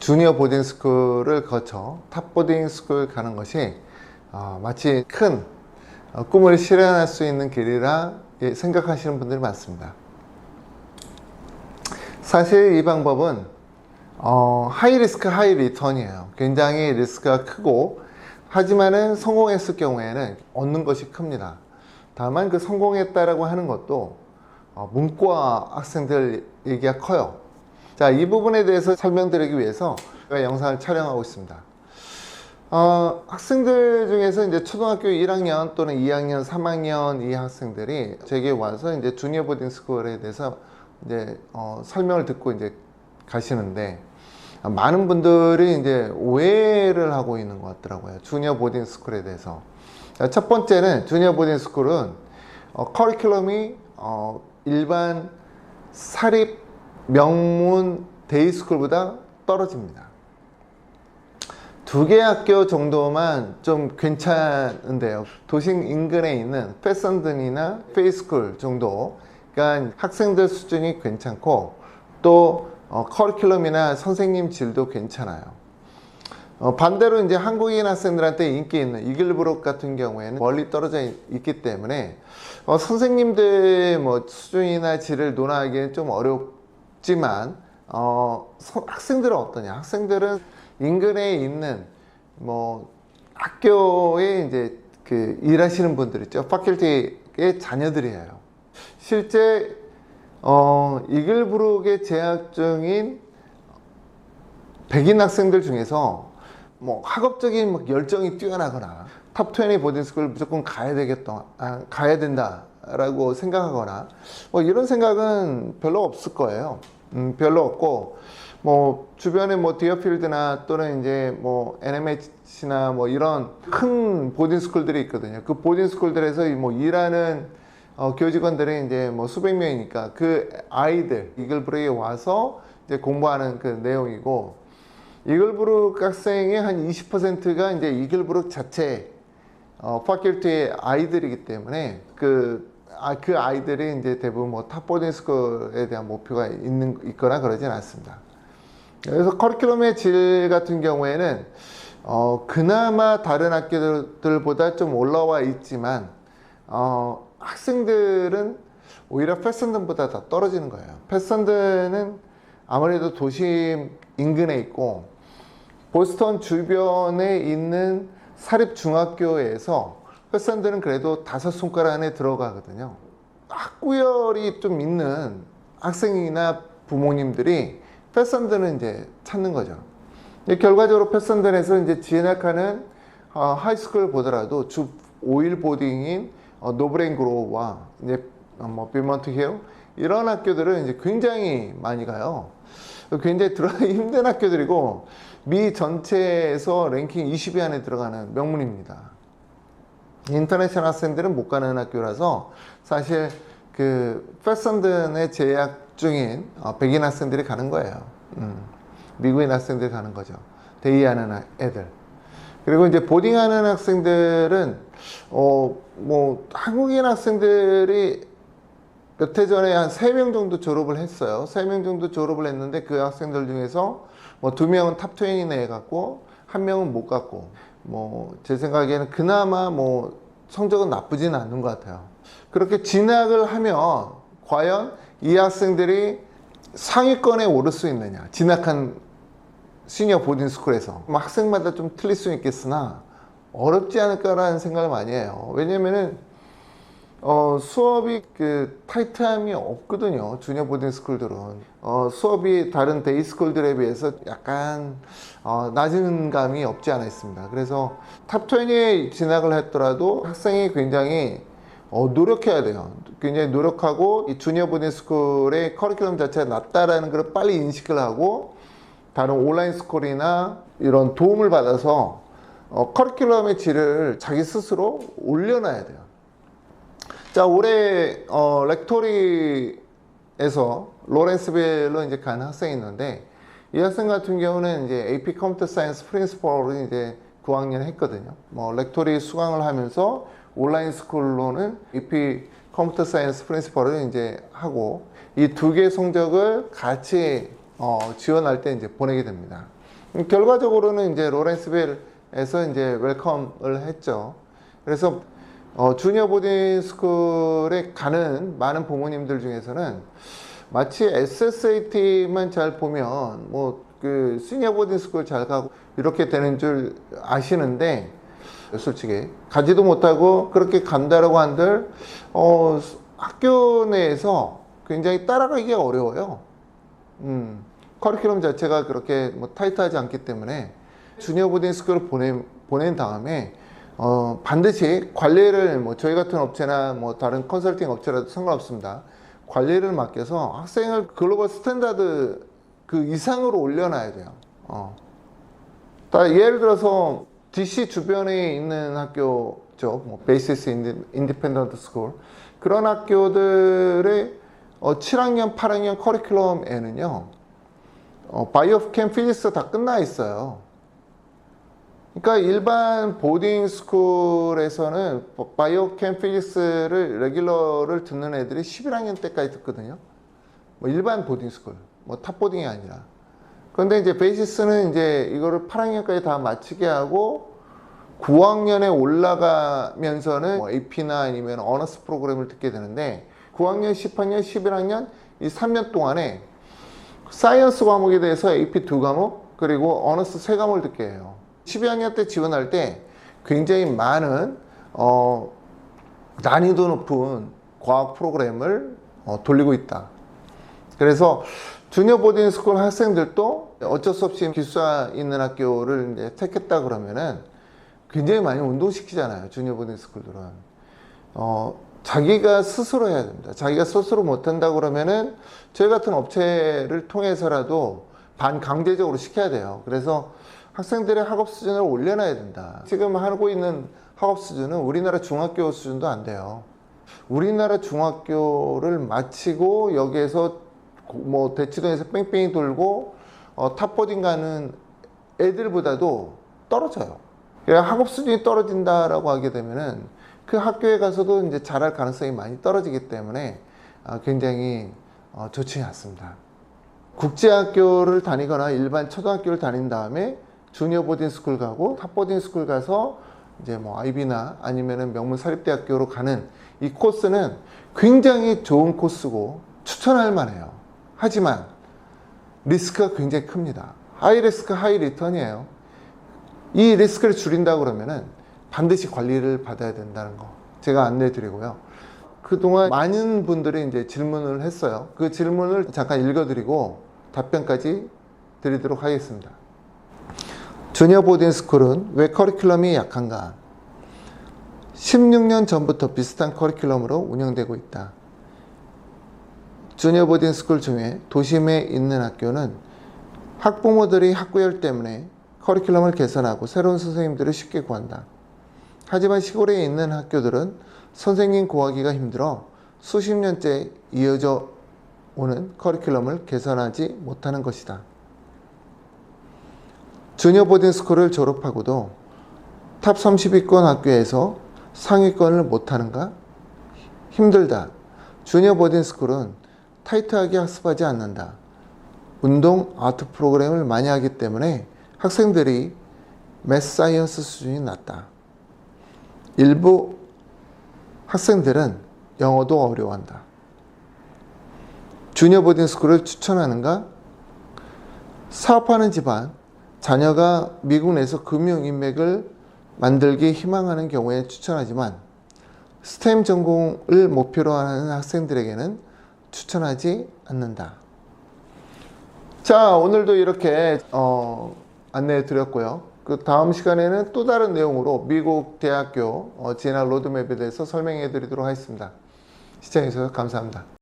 주니어 보딩 스쿨을 거쳐 탑 보딩 스쿨 가는 것이 마치 큰 꿈을 실현할 수 있는 길이라 생각하시는 분들이 많습니다. 사실 이 방법은 하이 리스크 하이 리턴이에요. 굉장히 리스크가 크고, 하지만은 성공했을 경우에는 얻는 것이 큽니다. 다만 그 성공했다라고 하는 것도 문과 학생들 얘기가 커요. 자, 이 부분에 대해서 설명드리기 위해서 제가 영상을 촬영하고 있습니다. 학생들 중에서 이제 초등학교 1학년 또는 2학년, 3학년 이 학생들이 제게 와서 이제 주니어 보딩 스쿨에 대해서 이제 설명을 듣고 이제 가시는데, 많은 분들이 이제 오해를 하고 있는 것 같더라고요. 주니어 보딩 스쿨에 대해서. 자, 첫 번째는 주니어 보딩 스쿨은 커리큘럼이 일반 사립 명문 데이스쿨보다 떨어집니다. 두 개 학교 정도만 좀 괜찮은데요. 도심 인근에 있는 패선든이나 페이스쿨 정도, 그러니까 학생들 수준이 괜찮고, 또 커리큘럼이나 선생님 질도 괜찮아요. 반대로 이제 한국인 학생들한테 인기 있는 이글브룩 같은 경우에는 멀리 떨어져 있기 때문에 선생님들 뭐 수준이나 질을 논하기는 좀 어렵지만, 학생들은 어떠냐? 학생들은 인근에 있는 뭐 학교에 이제 그 일하시는 분들 있죠. 파culty의 자녀들이에요. 실제 이글브룩에 재학 중인 백인 학생들 중에서 뭐 학업적인 막 열정이 뛰어나거나 탑20 보딩스쿨 무조건 가야 되겠다, 가야 된다라고 생각하거나 뭐 이런 생각은 별로 없을 거예요. 별로 없고, 뭐 주변에 뭐 디어필드나 또는 이제 뭐 NMH나 뭐 이런 큰 보딩스쿨들이 있거든요. 그 보딩스쿨들에서 뭐 일하는 교직원들이 이제 뭐 수백 명이니까 그 아이들 이글브룩에 와서 이제 공부하는 그 내용이고, 이글브룩 학생의 한 20%가 이제 이글브룩 자체 파culty의 아이들이기 때문에 그 아이들이 이제 대부분 뭐 탑 보딩 스쿨에 대한 목표가 있거나 그러진 않습니다. 그래서 커리큘럼의 질 같은 경우에는 그나마 다른 학교들보다 좀 올라와 있지만 학생들은 오히려 패선든보다 더 떨어지는 거예요. 패선든은 아무래도 도심 인근에 있고, 보스턴 주변에 있는 사립 중학교에서 패선든은 그래도 5손가락 안에 들어가거든요. 학구열이 좀 있는 학생이나 부모님들이 패선든은 이제 찾는 거죠. 결과적으로 패선든에서 이제 진학하는 하이스쿨 보더라도 주 5일 보딩인 노브레인 그로우와 이제 뭐 빌먼트 힐 이런 학교들은 이제 굉장히 많이 가요. 굉장히 들어가기 힘든 학교들이고, 미 전체에서 랭킹 20위 안에 들어가는 명문입니다. 인터내셔널 학생들은 못 가는 학교라서 사실 그 패선든에 재학 중인 백인 학생들이 가는 거예요. 미국인 학생들이 가는 거죠. 데이하는 애들. 그리고 이제 보딩하는 학생들은 뭐 한국인 학생들이 몇 해 전에 한 3명 정도 졸업을 했어요. 3명 정도 졸업을 했는데 그 학생들 중에서 뭐 2명은 탑20 내에 갔고 1명은 못 갔고, 뭐 제 생각에는 그나마 뭐 성적은 나쁘진 않는 것 같아요. 그렇게 진학을 하면 과연 이 학생들이 상위권에 오를 수 있느냐? 진학한 시니어 보딩스쿨에서 학생마다 좀 틀릴 수 있겠으나 어렵지 않을까라는 생각을 많이 해요. 왜냐면은 수업이 그 타이트함이 없거든요. 주니어 보딩 스쿨들은 수업이 다른 데이 스쿨들에 비해서 약간 낮은 감이 없지 않아 있습니다. 그래서 탑20에 진학을 했더라도 학생이 굉장히 노력해야 돼요. 굉장히 노력하고, 이 주니어 보딩 스쿨의 커리큘럼 자체가 낮다라는 걸 빨리 인식을 하고, 다른 온라인 스쿨이나 이런 도움을 받아서 커리큘럼의 질을 자기 스스로 올려놔야 돼요. 자, 올해 렉토리에서 로렌스빌로 이제 간 학생이 있는데, 이 학생 같은 경우는 이제 AP 컴퓨터 사이언스 프린시펄을 이제 9학년 했거든요. 뭐 렉토리 수강을 하면서 온라인 스쿨로는 AP 컴퓨터 사이언스 프린시펄을 이제 하고, 이 두 개의 성적을 같이 지원할 때 이제 보내게 됩니다. 결과적으로는 이제 로렌스빌에서 이제 웰컴을 했죠. 그래서 주니어 보딩 스쿨에 가는 많은 부모님들 중에서는 마치 SSAT만 잘 보면 뭐 그 시니어 보딩 스쿨 잘 가고 이렇게 되는 줄 아시는데, 솔직히 가지도 못하고 그렇게 간다라고 한들 학교 내에서 굉장히 따라가기가 어려워요. 커리큘럼 자체가 그렇게 뭐 타이트하지 않기 때문에 주니어 보딩 스쿨을 보낸 다음에 반드시 관리를, 뭐 저희 같은 업체나 뭐 다른 컨설팅 업체라도 상관없습니다. 관리를 맡겨서 학생을 글로벌 스탠다드 그 이상으로 올려놔야 돼요. 예를 들어서 DC 주변에 있는 학교죠. 뭐 베이시스 인디펜던트 스쿨, 그런 학교들의 7학년, 8학년 커리큘럼에는요, 바이오캠 피지क्स 다 끝나 있어요. 그러니까 일반 보딩 스쿨에서는 바이오캠 피지क्스를 레귤러를 듣는 애들이 11학년 때까지 듣거든요. 뭐 일반 보딩 스쿨, 뭐 탑보딩이 아니라. 그런데 이제 베이시스는 이제 이거를 8학년까지 다 마치게 하고 9학년에 올라가면서는 뭐 AP나 아니면 어너스 프로그램을 듣게 되는데, 9학년, 10학년, 11학년 이 3년 동안에 사이언스 과목에 대해서 AP 2과목 그리고 어너스 3과목을 듣게 해요. 12학년 때 지원할 때 굉장히 많은 난이도 높은 과학 프로그램을 돌리고 있다. 그래서 주니어 보딩 스쿨 학생들도 어쩔 수 없이 기숙사 있는 학교를 이제 택했다 그러면은 굉장히 많이 운동시키잖아요. 주니어 보딩 스쿨들은. 자기가 스스로 해야 됩니다. 자기가 스스로 못한다 그러면은 저희 같은 업체를 통해서라도 반강제적으로 시켜야 돼요. 그래서 학생들의 학업 수준을 올려놔야 된다. 지금 하고 있는 학업 수준은 우리나라 중학교 수준도 안 돼요. 우리나라 중학교를 마치고 여기에서 뭐 대치동에서 뺑뺑이 돌고 탑보딩 가는 애들보다도 떨어져요. 학업 수준이 떨어진다라고 하게 되면은 그 학교에 가서도 이제 잘할 가능성이 많이 떨어지기 때문에 굉장히 좋지 않습니다. 국제학교를 다니거나 일반 초등학교를 다닌 다음에 주니어 보딩 스쿨 가고 탑 보딩 스쿨 가서 이제 뭐 IB나 아니면은 명문 사립대학교로 가는 이 코스는 굉장히 좋은 코스고 추천할 만해요. 하지만 리스크가 굉장히 큽니다. 하이 리스크 하이 리턴이에요. 이 리스크를 줄인다 그러면은 반드시 관리를 받아야 된다는 거 제가 안내 드리고요. 그동안 많은 분들이 이제 질문을 했어요. 그 질문을 잠깐 읽어드리고 답변까지 드리도록 하겠습니다. 주니어 보딩 스쿨은 왜 커리큘럼이 약한가? 16년 전부터 비슷한 커리큘럼으로 운영되고 있다. 주니어 보딩 스쿨 중에 도심에 있는 학교는 학부모들이 학구열 때문에 커리큘럼을 개선하고 새로운 선생님들을 쉽게 구한다. 하지만 시골에 있는 학교들은 선생님 구하기가 힘들어 수십 년째 이어져 오는 커리큘럼을 개선하지 못하는 것이다. 주니어 보딩 스쿨을 졸업하고도 탑 30위권 학교에서 상위권을 못하는가? 힘들다. 주니어 보딩 스쿨은 타이트하게 학습하지 않는다. 운동, 아트 프로그램을 많이 하기 때문에 학생들이 매스 사이언스 수준이 낮다. 일부 학생들은 영어도 어려워한다. 주니어 보딩 스쿨을 추천하는가? 사업하는 집안, 자녀가 미국 내에서 금융 인맥을 만들기 희망하는 경우에 추천하지만 스템 전공을 목표로 하는 학생들에게는 추천하지 않는다. 자, 오늘도 이렇게 안내해 드렸고요. 그 다음 시간에는 또 다른 내용으로 미국 대학교 진학 로드맵에 대해서 설명해 드리도록 하겠습니다. 시청해 주셔서 감사합니다.